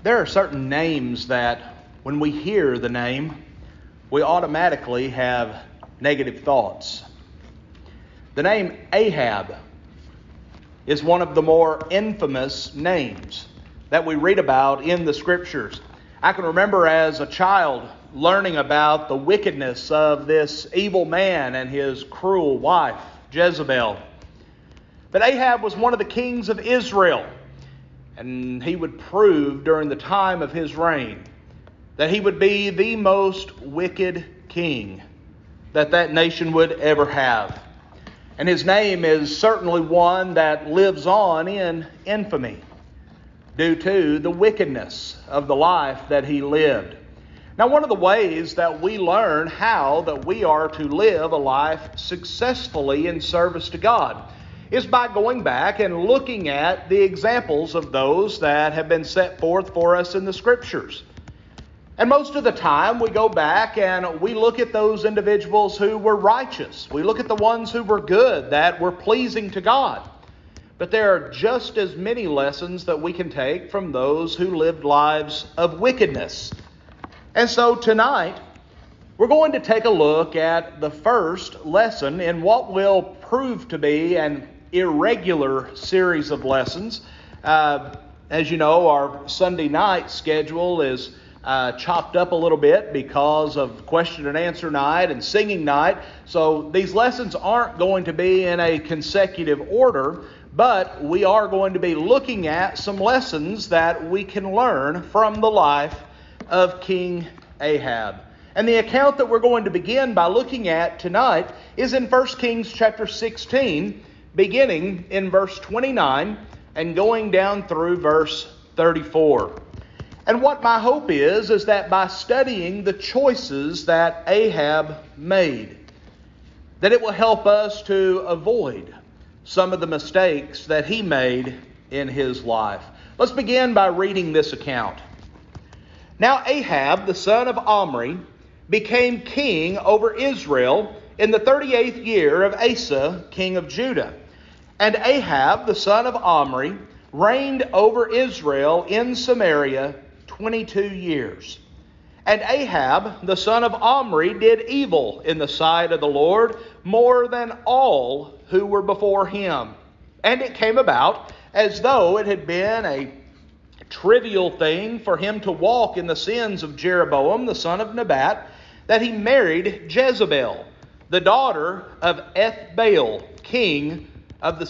There are certain names that when we hear the name, we automatically have negative thoughts. The name Ahab is one of the more infamous names that we read about in the Scriptures. I can remember as a child learning about the wickedness of this evil man and his cruel wife, Jezebel. But Ahab was one of the kings of Israel, and he would prove during the time of his reign that he would be the most wicked king that nation would ever have. And his name is certainly one that lives on in infamy due to the wickedness of the life that he lived. Now, one of the ways that we learn how that we are to live a life successfully in service to God is by going back and looking at the examples of those that have been set forth for us in the Scriptures. And most of the time we go back and we look at those individuals who were righteous. We look at the ones who were good, that were pleasing to God. But there are just as many lessons that we can take from those who lived lives of wickedness. And so tonight, we're going to take a look at the first lesson in what will prove to be an irregular series of lessons. As you know, our Sunday night schedule is chopped up a little bit because of question and answer night and singing night. So these lessons aren't going to be in a consecutive order, but we are going to be looking at some lessons that we can learn from the life of King Ahab. And the account that we're going to begin by looking at tonight is in 1 Kings chapter 16, beginning in verse 29 and going down through verse 34. And what my hope is that by studying the choices that Ahab made, that it will help us to avoid some of the mistakes that he made in his life. Let's begin by reading this account. Now Ahab, the son of Omri, became king over Israel in the 38th year of Asa, king of Judah. And Ahab, the son of Omri, reigned over Israel in Samaria 22 years. And Ahab, the son of Omri, did evil in the sight of the Lord more than all who were before him. And it came about, as though it had been a trivial thing for him to walk in the sins of Jeroboam, the son of Nebat, that he married Jezebel, the daughter of Ethbaal, king of the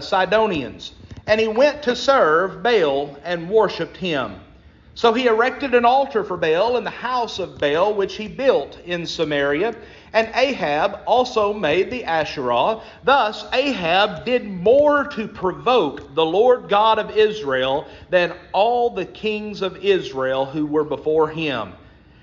Sidonians. And he went to serve Baal and worshipped him. So he erected an altar for Baal in the house of Baal, which he built in Samaria. And Ahab also made the Asherah. Thus Ahab did more to provoke the Lord God of Israel than all the kings of Israel who were before him.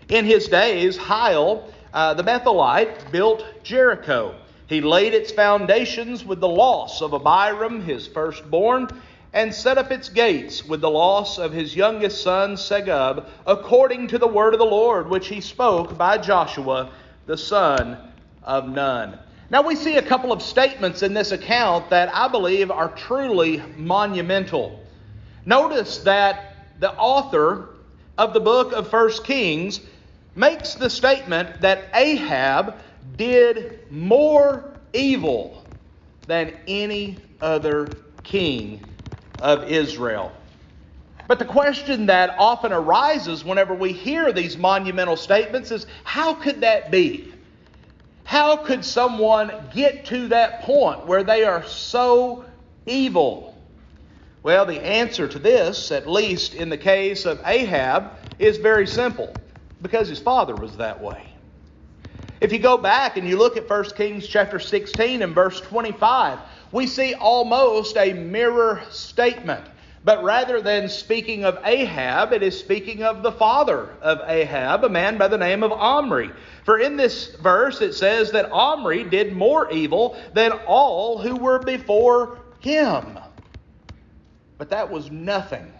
In his days, Hiel, the Bethelite, built Jericho. He laid its foundations with the loss of Abiram, his firstborn, and set up its gates with the loss of his youngest son Segub, according to the word of the Lord, which he spoke by Joshua, the son of Nun. Now we see a couple of statements in this account that I believe are truly monumental. Notice that the author of the book of 1 Kings makes the statement that Ahab did more evil than any other king of Israel. But the question that often arises whenever we hear these monumental statements is, how could that be? How could someone get to that point where they are so evil? Well, the answer to this, at least in the case of Ahab, is very simple. Because his father was that way. If you go back and you look at 1 Kings chapter 16 and verse 25, we see almost a mirror statement. But rather than speaking of Ahab, it is speaking of the father of Ahab, a man by the name of Omri. For in this verse it says that Omri did more evil than all who were before him. But that was nothing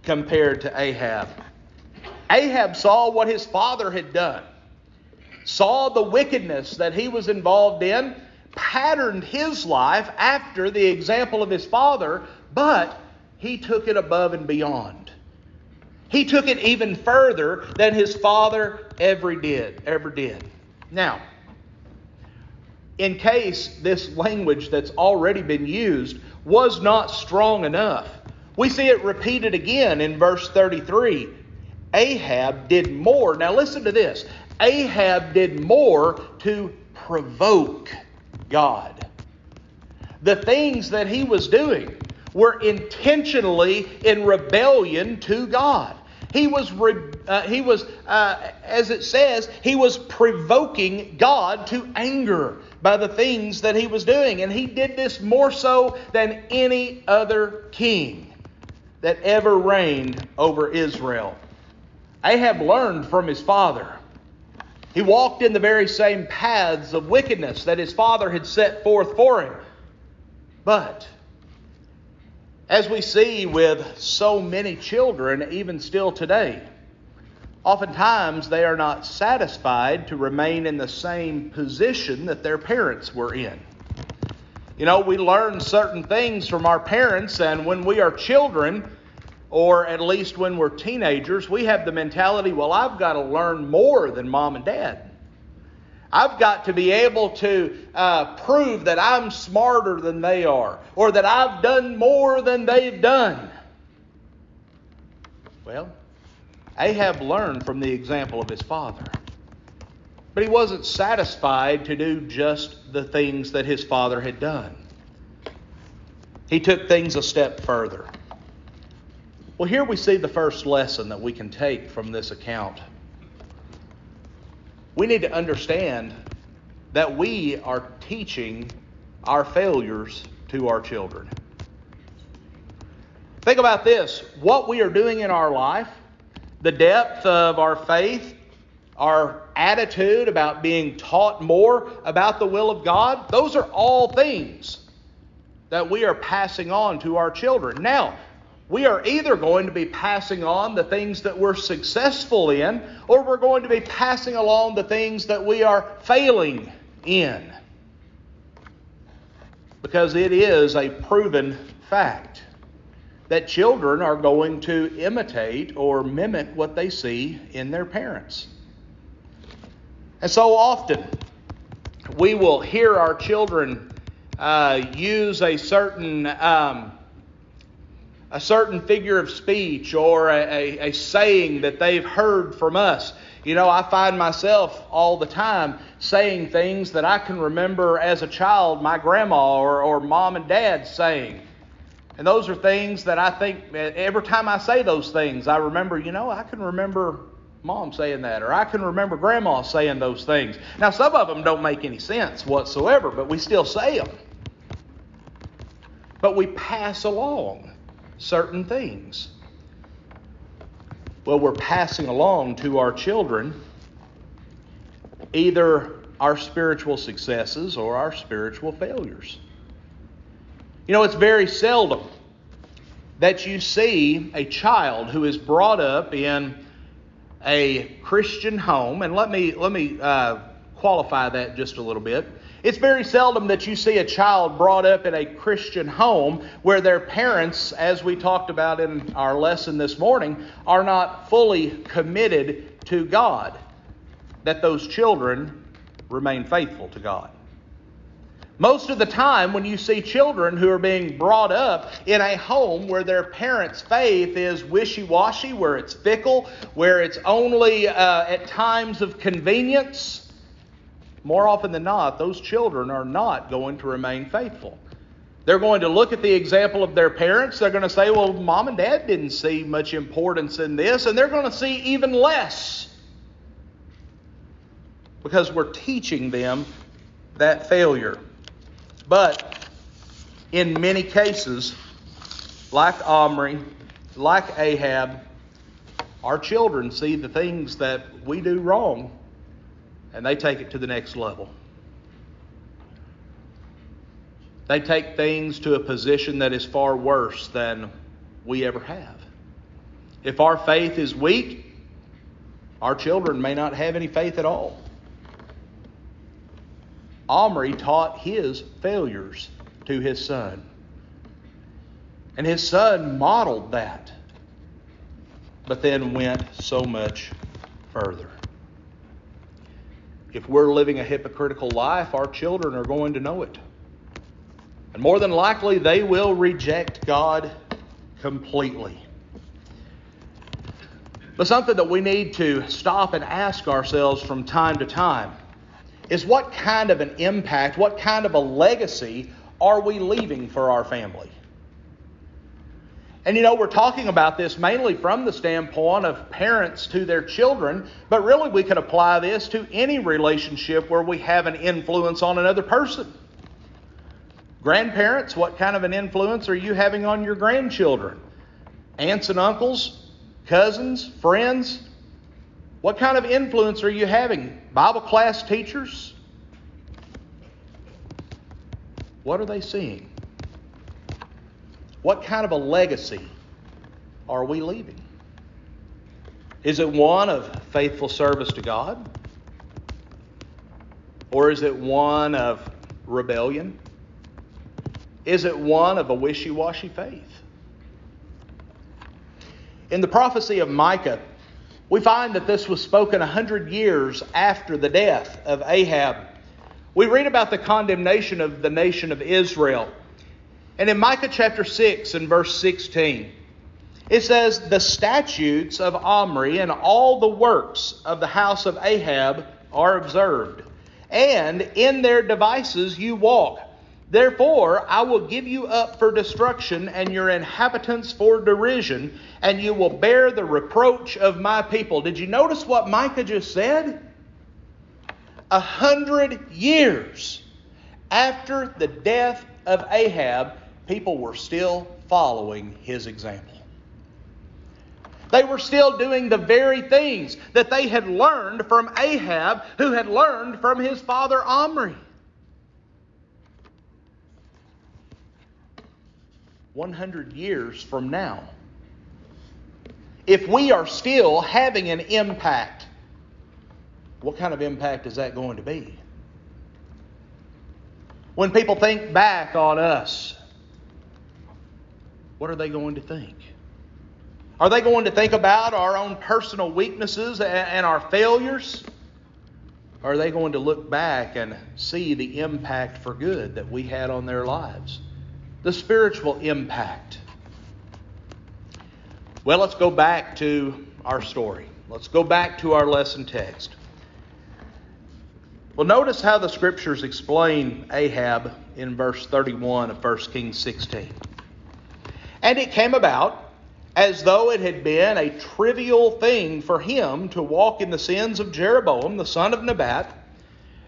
compared to Ahab. Ahab saw what his father had done, saw the wickedness that he was involved in, patterned his life after the example of his father, but he took it above and beyond. He took it even further than his father ever did. Now, in case this language that's already been used was not strong enough, we see it repeated again in verse 33. Ahab did more. Now listen to this. Ahab did more to provoke God. The things that he was doing were intentionally in rebellion to God. He was, as it says, he was provoking God to anger by the things that he was doing. And he did this more so than any other king that ever reigned over Israel. Ahab learned from his father. He walked in the very same paths of wickedness that his father had set forth for him. But as we see with so many children, even still today, oftentimes they are not satisfied to remain in the same position that their parents were in. You know, we learn certain things from our parents, and when we are children, or at least when we're teenagers, we have the mentality, well, I've got to learn more than mom and dad. I've got to be able to prove that I'm smarter than they are, or that I've done more than they've done. Well, Ahab learned from the example of his father. But he wasn't satisfied to do just the things that his father had done. He took things a step further. Well, here we see the first lesson that we can take from this account. We need to understand that we are teaching our failures to our children. Think about this. What we are doing in our life, the depth of our faith, our attitude about being taught more about the will of God, those are all things that we are passing on to our children. Now, we are either going to be passing on the things that we're successful in, or we're going to be passing along the things that we are failing in. Because it is a proven fact that children are going to imitate or mimic what they see in their parents. And so often, we will hear our children use a certain figure of speech or a saying that they've heard from us. You know, I find myself all the time saying things that I can remember as a child my grandma or mom and dad saying. And those are things that I think every time I say those things, I remember, I can remember mom saying that, or I can remember grandma saying those things. Now, some of them don't make any sense whatsoever, but we still say them. But we pass along certain things. Well, we're passing along to our children either our spiritual successes or our spiritual failures. You know, it's very seldom that you see a child who is brought up in a Christian home, and let me qualify that just a little bit. It's very seldom that you see a child brought up in a Christian home where their parents, as we talked about in our lesson this morning, are not fully committed to God, that those children remain faithful to God. Most of the time when you see children who are being brought up in a home where their parents' faith is wishy-washy, where it's fickle, where it's only at times of convenience, more often than not, those children are not going to remain faithful. They're going to look at the example of their parents. They're going to say, well, mom and dad didn't see much importance in this, and they're going to see even less because we're teaching them that failure. But in many cases, like Omri, like Ahab, our children see the things that we do wrong and they take it to the next level. They take things to a position that is far worse than we ever have. If our faith is weak, our children may not have any faith at all. Omri taught his failures to his son. And his son modeled that. but then went so much further. If we're living a hypocritical life, our children are going to know it. And more than likely, they will reject God completely. But something that we need to stop and ask ourselves from time to time is what kind of an impact, what kind of a legacy are we leaving for our family? And we're talking about this mainly from the standpoint of parents to their children, but really we could apply this to any relationship where we have an influence on another person. Grandparents, what kind of an influence are you having on your grandchildren? Aunts and uncles, cousins, friends, what kind of influence are you having? Bible class teachers? What are they seeing? What kind of a legacy are we leaving? Is it one of faithful service to God? Or is it one of rebellion? Is it one of a wishy-washy faith? In the prophecy of Micah, we find that this was spoken 100 years after the death of Ahab. We read about the condemnation of the nation of Israel. And in Micah chapter 6 and verse 16, it says, "The statutes of Omri and all the works of the house of Ahab are observed, and in their devices you walk. Therefore I will give you up for destruction and your inhabitants for derision, and you will bear the reproach of my people." Did you notice what Micah just said? 100 years after the death of Ahab, people were still following his example. They were still doing the very things that they had learned from Ahab, who had learned from his father Omri. 100 years from now, if we are still having an impact, what kind of impact is that going to be? When people think back on us, what are they going to think? Are they going to think about our own personal weaknesses and our failures? Or are they going to look back and see the impact for good that we had on their lives? The spiritual impact. Well, let's go back to our story. Let's go back to our lesson text. Well, notice how the Scriptures explain Ahab in verse 31 of 1 Kings 16. "And it came about, as though it had been a trivial thing for him to walk in the sins of Jeroboam, the son of Nebat,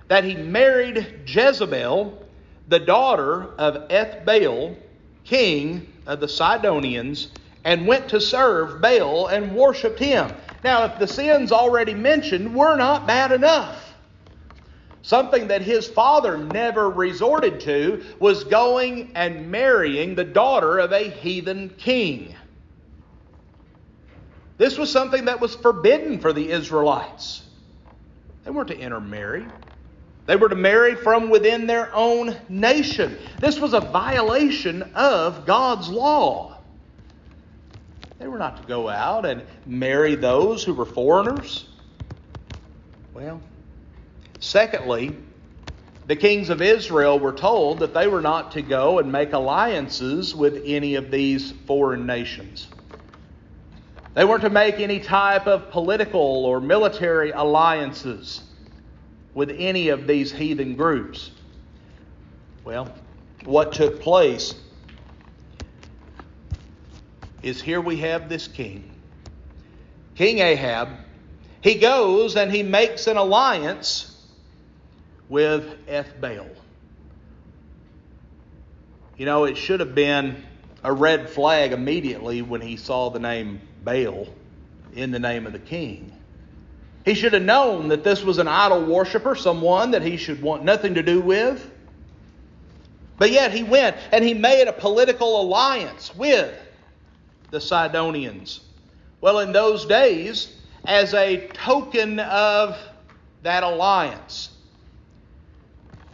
that he married Jezebel, the daughter of Ethbaal, king of the Sidonians, and went to serve Baal and worshipped him." Now, if the sins already mentioned were not bad enough, something that his father never resorted to was going and marrying the daughter of a heathen king. This was something that was forbidden for the Israelites. They weren't to intermarry. They were to marry from within their own nation. This was a violation of God's law. They were not to go out and marry those who were foreigners. Well, secondly, the kings of Israel were told that they were not to go and make alliances with any of these foreign nations. They weren't to make any type of political or military alliances with any of these heathen groups. Well, what took place is here we have this king, King Ahab. He goes and he makes an alliance with Ethbaal. It should have been a red flag immediately when he saw the name Baal in the name of the king. He should have known that this was an idol worshiper, someone that he should want nothing to do with. But yet he went and he made a political alliance with the Sidonians. Well, in those days, as a token of that alliance,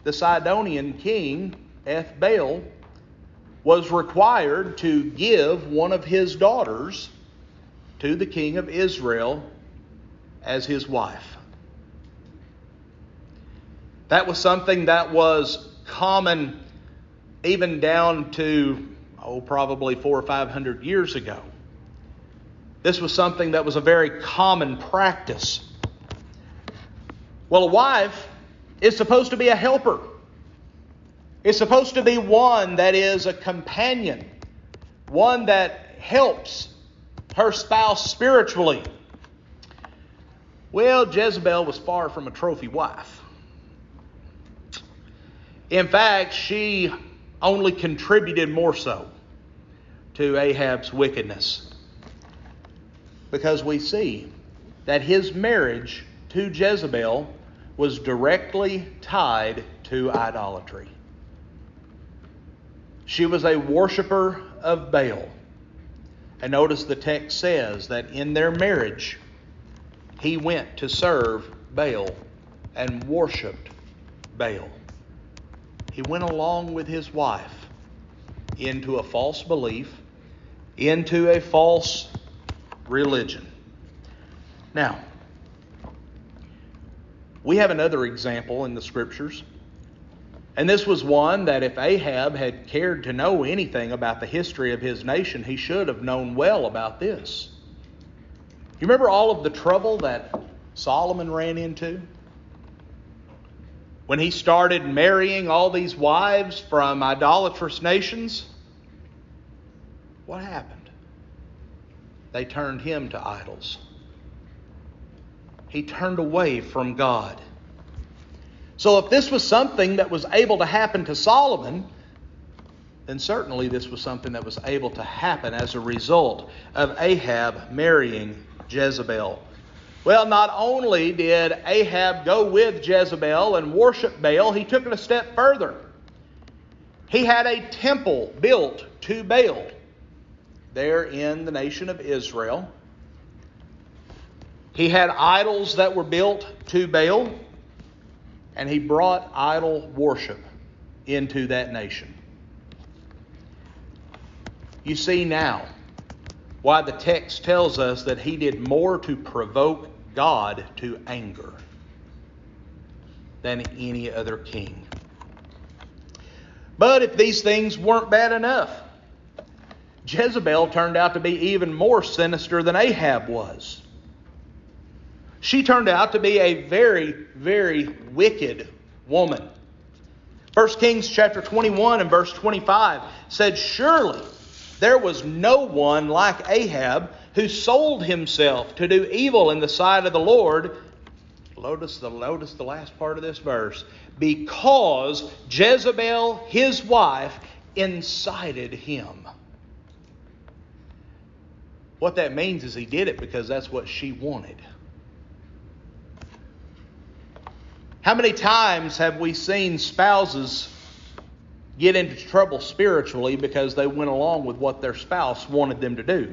the Sidonian king, Ethbaal, was required to give one of his daughters to the king of Israel as his wife. That was something that was common even down to, probably 400 or 500 years ago. This was something that was a very common practice. Well, a wife is supposed to be a helper. It's supposed to be one that is a companion, one that helps her spouse spiritually. Well, Jezebel was far from a trophy wife. In fact, she only contributed more so to Ahab's wickedness, because we see that his marriage to Jezebel was directly tied to idolatry. She was a worshiper of Baal. And notice the text says that in their marriage, he went to serve Baal and worshiped Baal. He went along with his wife into a false belief, into a false religion. Now, we have another example in the Scriptures. And this was one that if Ahab had cared to know anything about the history of his nation, he should have known well about this. You remember all of the trouble that Solomon ran into? When he started marrying all these wives from idolatrous nations, what happened? They turned him to idols. He turned away from God. So if this was something that was able to happen to Solomon, then certainly this was something that was able to happen as a result of Ahab marrying Jezebel. Well, not only did Ahab go with Jezebel and worship Baal, he took it a step further. He had a temple built to Baal there in the nation of Israel. He had idols that were built to Baal, and he brought idol worship into that nation. You see now why the text tells us that he did more to provoke God to anger than any other king. But if these things weren't bad enough, Jezebel turned out to be even more sinister than Ahab was. She turned out to be a very, very wicked woman. 1 Kings chapter 21 and verse 25 said, "Surely there was no one like Ahab who sold himself to do evil in the sight of the Lord." Notice the last part of this verse. "Because Jezebel, his wife, incited him." What that means is he did it because that's what she wanted. How many times have we seen spouses get into trouble spiritually because they went along with what their spouse wanted them to do?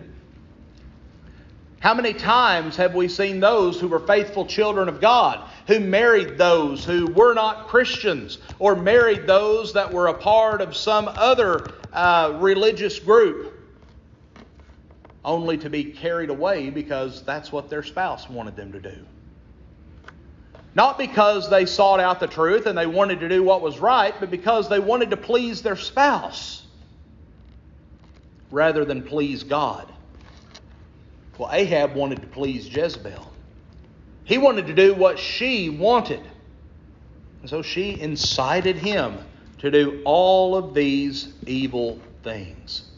How many times have we seen those who were faithful children of God, who married those who were not Christians, or married those that were a part of some other religious group, only to be carried away because that's what their spouse wanted them to do? Not because they sought out the truth and they wanted to do what was right, but because they wanted to please their spouse rather than please God. Well, Ahab wanted to please Jezebel. He wanted to do what she wanted. And so she incited him to do all of these evil things.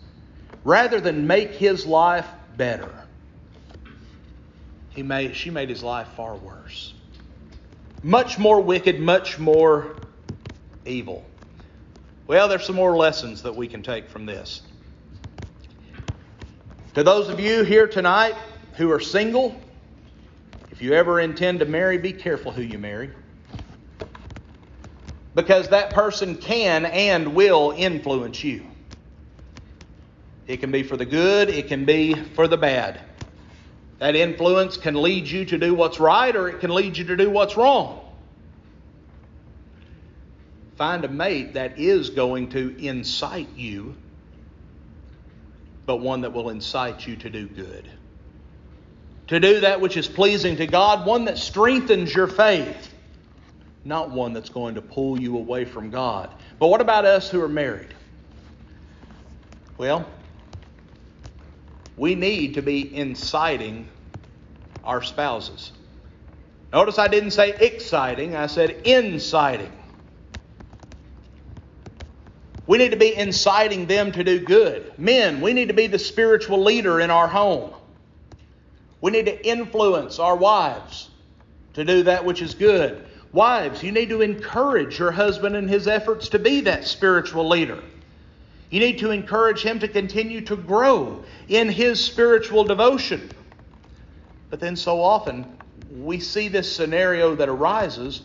Rather than make his life better, she made his life far worse. Much more wicked, much more evil. Well, there's some more lessons that we can take from this. To those of you here tonight who are single, if you ever intend to marry, be careful who you marry. Because that person can and will influence you. It can be for the good, it can be for the bad. That influence can lead you to do what's right, or it can lead you to do what's wrong. Find a mate that is going to incite you, but one that will incite you to do good. to do that which is pleasing to God, one that strengthens your faith, not one that's going to pull you away from God. But what about us who are married? Well, we need to be inciting our spouses. Notice I didn't say exciting, I said inciting. We need to be inciting them to do good. Men, we need to be the spiritual leader in our home. We need to influence our wives to do that which is good. Wives, you need to encourage your husband in his efforts to be that spiritual leader. You need to encourage him to continue to grow in his spiritual devotion. But then so often we see this scenario that arises.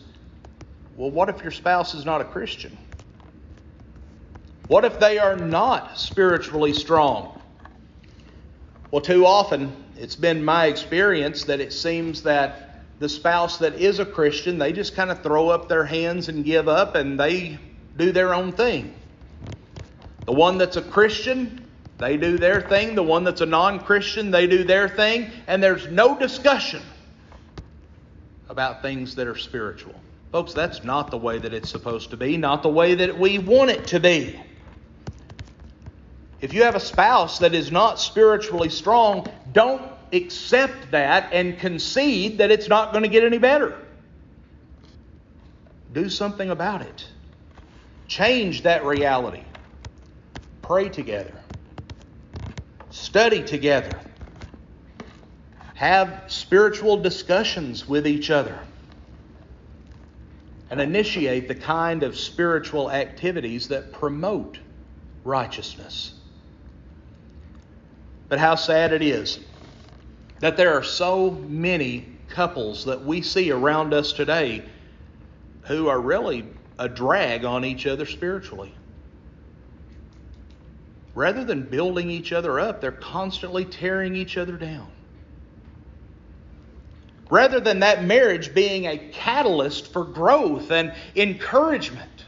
Well, what if your spouse is not a Christian? What if they are not spiritually strong? Well, too often it's been my experience that it seems that the spouse that is a Christian, they just kind of throw up their hands and give up and they do their own thing. The one that's a Christian, they do their thing. The one that's a non-Christian, they do their thing. And there's no discussion about things that are spiritual. Folks, that's not the way that it's supposed to be, not the way that we want it to be. If you have a spouse that is not spiritually strong, don't accept that and concede that it's not going to get any better. Do something about it. Change that reality. Pray together. Study together. Have spiritual discussions with each other. And initiate the kind of spiritual activities that promote righteousness. But how sad it is that there are so many couples that we see around us today who are really a drag on each other spiritually. Rather than building each other up, they're constantly tearing each other down. Rather than that marriage being a catalyst for growth and encouragement,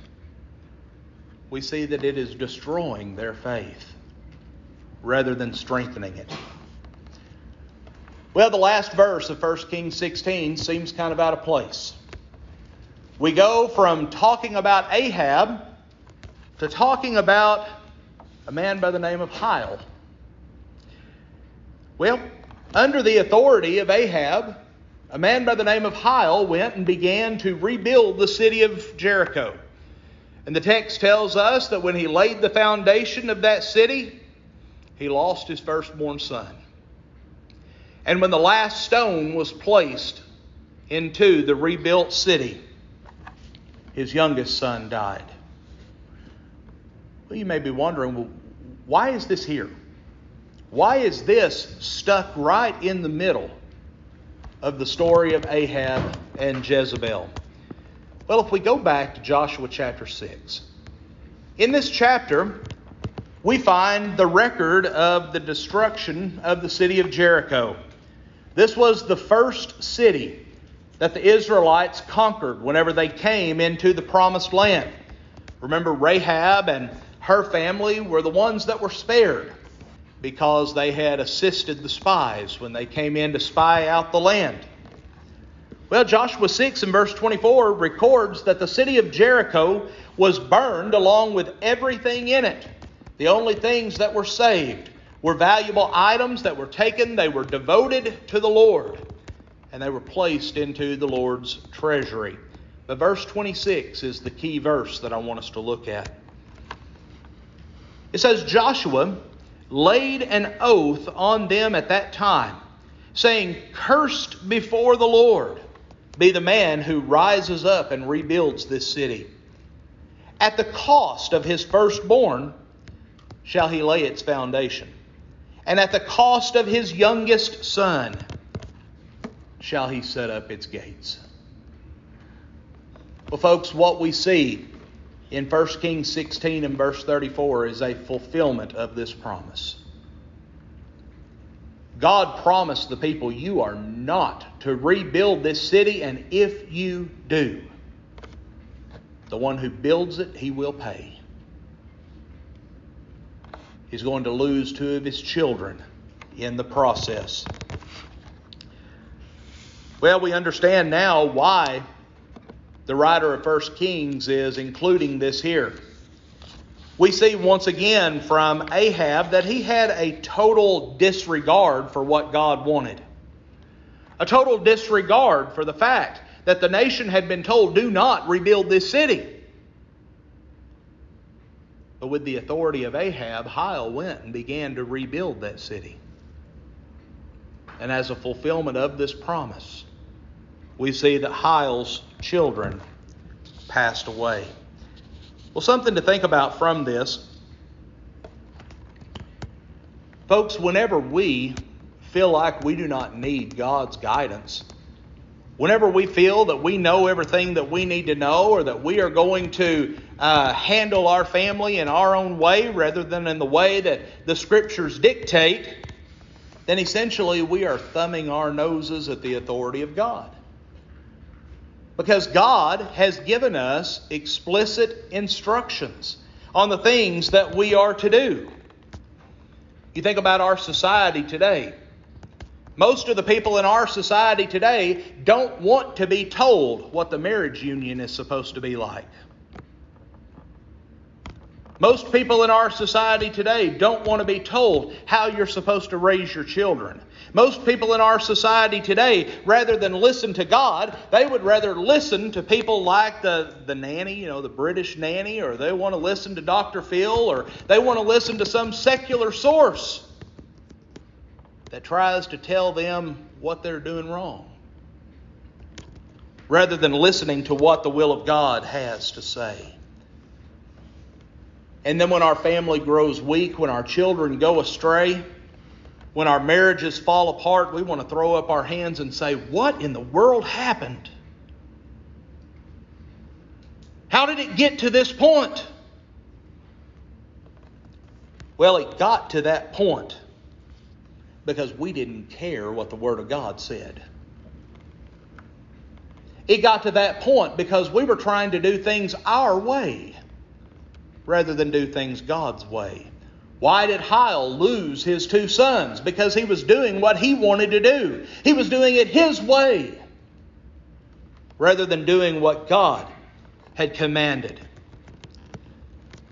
we see that it is destroying their faith rather than strengthening it. Well, the last verse of 1 Kings 16 seems kind of out of place. We go from talking about Ahab to talking about a man by the name of Hiel. Well, under the authority of Ahab, a man by the name of Hiel went and began to rebuild the city of Jericho. And the text tells us that when he laid the foundation of that city, he lost his firstborn son. And when the last stone was placed into the rebuilt city, his youngest son died. Well, you may be wondering, well, why is this here? Why is this stuck right in the middle of the story of Ahab and Jezebel? Well, if we go back to Joshua chapter 6, in this chapter, we find the record of the destruction of the city of Jericho. This was the first city that the Israelites conquered whenever they came into the promised land. Remember, Rahab and her family were the ones that were spared because they had assisted the spies when they came in to spy out the land. Well, Joshua 6 and verse 24 records that the city of Jericho was burned along with everything in it. The only things that were saved were valuable items that were taken. They were devoted to the Lord, and they were placed into the Lord's treasury. But verse 26 is the key verse that I want us to look at. It says, Joshua laid an oath on them at that time, saying, "Cursed before the Lord be the man who rises up and rebuilds this city. At the cost of his firstborn shall he lay its foundation, and at the cost of his youngest son shall he set up its gates." Well, folks, what we see in 1 Kings 16 and verse 34 is a fulfillment of this promise. God promised the people, you are not to rebuild this city, and if you do, the one who builds it, he will pay. He's going to lose 2 of his children in the process. Well, we understand now why the writer of 1 Kings is including this here. We see once again from Ahab that he had a total disregard for what God wanted. A total disregard for the fact that the nation had been told, do not rebuild this city. But with the authority of Ahab, Hiel went and began to rebuild that city. And as a fulfillment of this promise, we see that Hiel's children passed away. Well, something to think about from this. Folks, whenever we feel like we do not need God's guidance, whenever we feel that we know everything that we need to know, or that we are going to handle our family in our own way rather than in the way that the Scriptures dictate, then essentially we are thumbing our noses at the authority of God. Because God has given us explicit instructions on the things that we are to do. You think about our society today. Most of the people in our society today don't want to be told what the marriage union is supposed to be like. Most people in our society today don't want to be told how you're supposed to raise your children. Most people in our society today, rather than listen to God, they would rather listen to people like the nanny, the British nanny, or they want to listen to Dr. Phil, or they want to listen to some secular source that tries to tell them what they're doing wrong, rather than listening to what the will of God has to say. And then when our family grows weak, when our children go astray, when our marriages fall apart, we want to throw up our hands and say, what in the world happened? How did it get to this point? Well, it got to that point because we didn't care what the Word of God said. It got to that point because we were trying to do things our way rather than do things God's way. Why did Hiel lose his 2 sons? Because he was doing what he wanted to do. He was doing it his way rather than doing what God had commanded.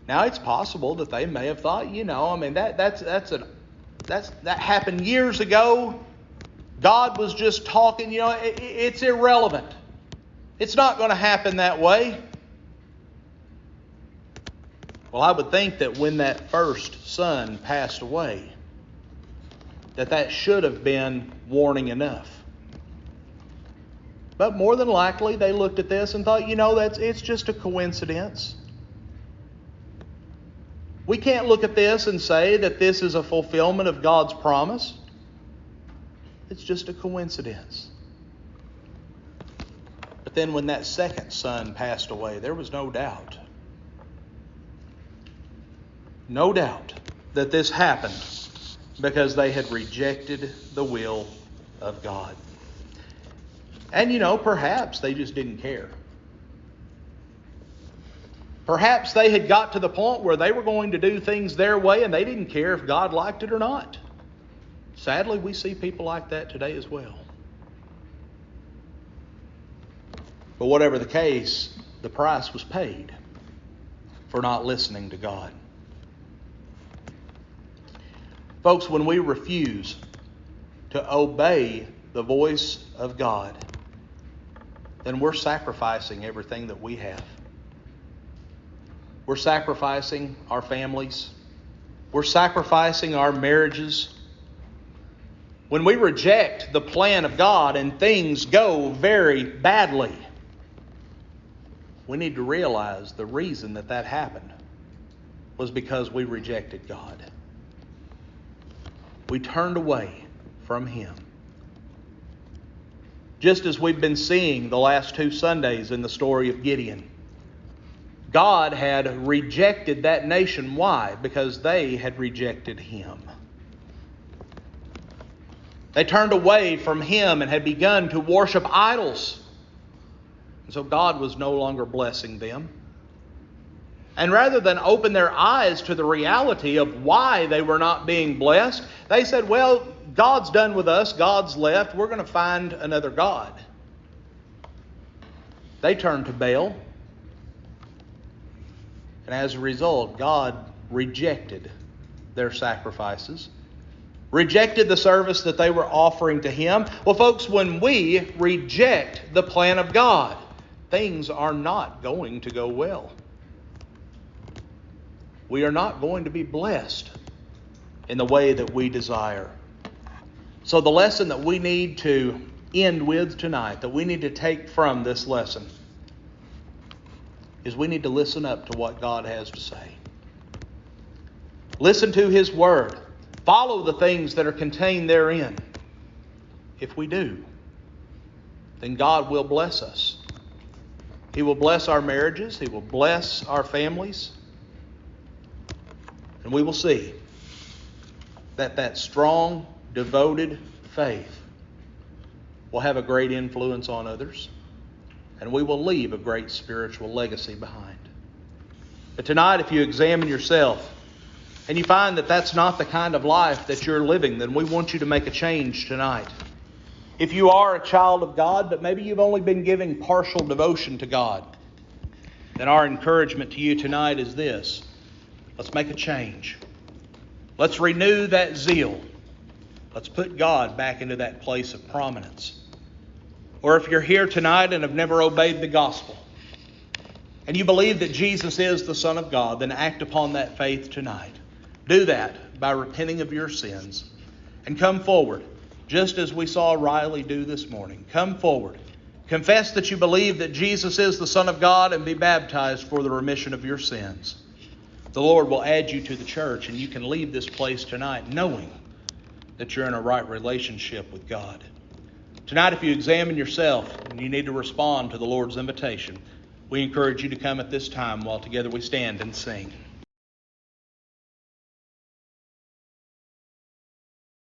Now, it's possible that they may have thought, that happened years ago. God was just talking, it's irrelevant. It's not going to happen that way. Well, I would think that when that first son passed away, that should have been warning enough. But more than likely, they looked at this and thought, it's just a coincidence. We can't look at this and say that this is a fulfillment of God's promise. It's just a coincidence. But then when that second son passed away, there was no doubt. No doubt that this happened because they had rejected the will of God. And perhaps they just didn't care. Perhaps they had got to the point where they were going to do things their way and they didn't care if God liked it or not. Sadly, we see people like that today as well. But whatever the case, the price was paid for not listening to God. Folks, when we refuse to obey the voice of God, then we're sacrificing everything that we have. We're sacrificing our families. We're sacrificing our marriages. When we reject the plan of God and things go very badly, we need to realize the reason that happened was because we rejected God. We turned away from Him. Just as we've been seeing the last 2 Sundays in the story of Gideon. God had rejected that nation. Why? Because they had rejected Him. They turned away from Him and had begun to worship idols. And so God was no longer blessing them. And rather than open their eyes to the reality of why they were not being blessed, they said, well, God's done with us. God's left. We're going to find another God. They turned to Baal. And as a result, God rejected their sacrifices, rejected the service that they were offering to Him. Well, folks, when we reject the plan of God, things are not going to go well. We are not going to be blessed in the way that we desire. So the lesson that we need to end with tonight, that we need to take from this lesson, is we need to listen up to what God has to say. Listen to His Word. Follow the things that are contained therein. If we do, then God will bless us. He will bless our marriages. He will bless our families. And we will see that strong, devoted faith will have a great influence on others. And we will leave a great spiritual legacy behind. But tonight, if you examine yourself and you find that that's not the kind of life that you're living, then we want you to make a change tonight. If you are a child of God, but maybe you've only been giving partial devotion to God, then our encouragement to you tonight is this. Let's make a change. Let's renew that zeal. Let's put God back into that place of prominence. Or if you're here tonight and have never obeyed the gospel, and you believe that Jesus is the Son of God, then act upon that faith tonight. Do that by repenting of your sins. And come forward, just as we saw Riley do this morning. Come forward. Confess that you believe that Jesus is the Son of God and be baptized for the remission of your sins. The Lord will add you to the church, and you can leave this place tonight knowing that you're in a right relationship with God. Tonight, if you examine yourself and you need to respond to the Lord's invitation, we encourage you to come at this time while together we stand and sing.